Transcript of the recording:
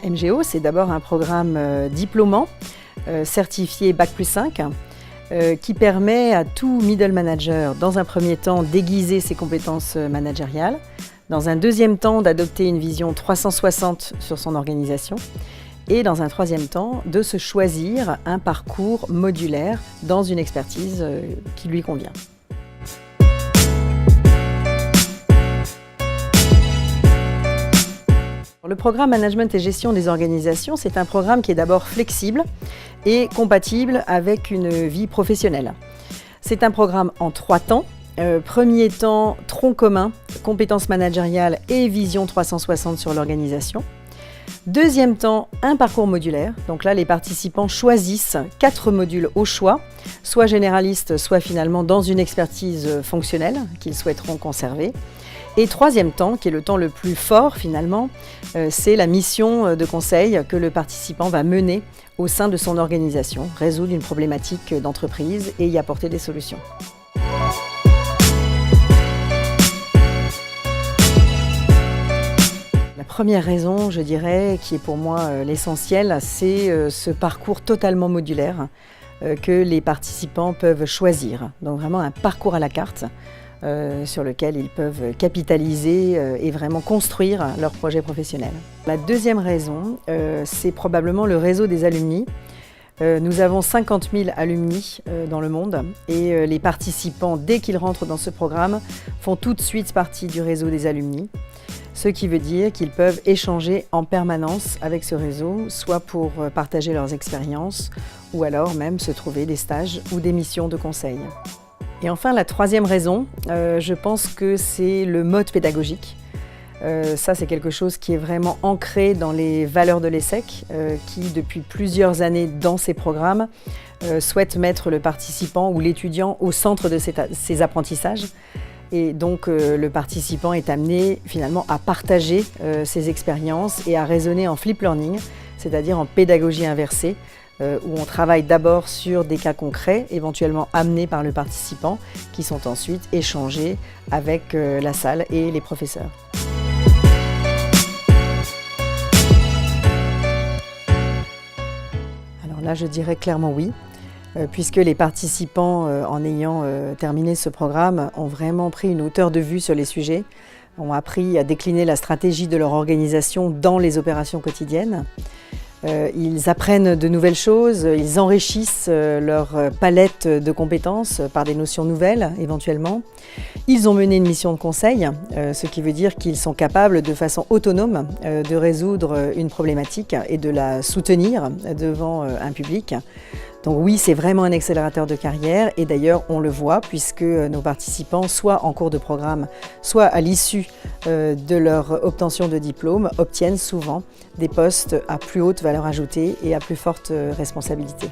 MGO, c'est d'abord un programme diplômant, certifié Bac+5, qui permet à tout middle manager, dans un premier temps, d'aiguiser ses compétences managériales, dans un deuxième temps, d'adopter une vision 360 sur son organisation, et dans un troisième temps, de se choisir un parcours modulaire dans une expertise qui lui convient. Le programme Management et Gestion des organisations, c'est un programme qui est d'abord flexible et compatible avec une vie professionnelle. C'est un programme en 3 temps. Premier temps, tronc commun, compétences managériales et vision 360 sur l'organisation. Deuxième temps, un parcours modulaire. Donc là, les participants choisissent 4 modules au choix, soit généralistes, soit finalement dans une expertise fonctionnelle qu'ils souhaiteront conserver. Et troisième temps, qui est le temps le plus fort finalement, c'est la mission de conseil que le participant va mener au sein de son organisation, résoudre une problématique d'entreprise et y apporter des solutions. La première raison, je dirais, qui est pour moi l'essentiel, c'est ce parcours totalement modulaire que les participants peuvent choisir. Donc vraiment un parcours à la carte. Sur lequel ils peuvent capitaliser et vraiment construire leur projet professionnel. La deuxième raison, c'est probablement le réseau des alumni. Nous avons 50 000 alumni dans le monde et les participants, dès qu'ils rentrent dans ce programme, font tout de suite partie du réseau des alumni. Ce qui veut dire qu'ils peuvent échanger en permanence avec ce réseau, soit pour partager leurs expériences ou alors même se trouver des stages ou des missions de conseil. Et enfin, la troisième raison, je pense que c'est le mode pédagogique. Ça, c'est quelque chose qui est vraiment ancré dans les valeurs de l'ESSEC, qui, depuis plusieurs années dans ces programmes, souhaite mettre le participant ou l'étudiant au centre de ses apprentissages. Et donc, le participant est amené finalement à partager ses expériences et à raisonner en flip learning, c'est-à-dire en pédagogie inversée, où on travaille d'abord sur des cas concrets, éventuellement amenés par le participant, qui sont ensuite échangés avec la salle et les professeurs. Alors là, je dirais clairement oui, puisque les participants, en ayant terminé ce programme, ont vraiment pris une hauteur de vue sur les sujets, ont appris à décliner la stratégie de leur organisation dans les opérations quotidiennes. Ils apprennent de nouvelles choses, ils enrichissent leur palette de compétences par des notions nouvelles éventuellement. Ils ont mené une mission de conseil, ce qui veut dire qu'ils sont capables de façon autonome de résoudre une problématique et de la soutenir devant un public. Donc oui, c'est vraiment un accélérateur de carrière et d'ailleurs on le voit puisque nos participants, soit en cours de programme, soit à l'issue de leur obtention de diplôme, obtiennent souvent des postes à plus haute valeur ajoutée et à plus forte responsabilité.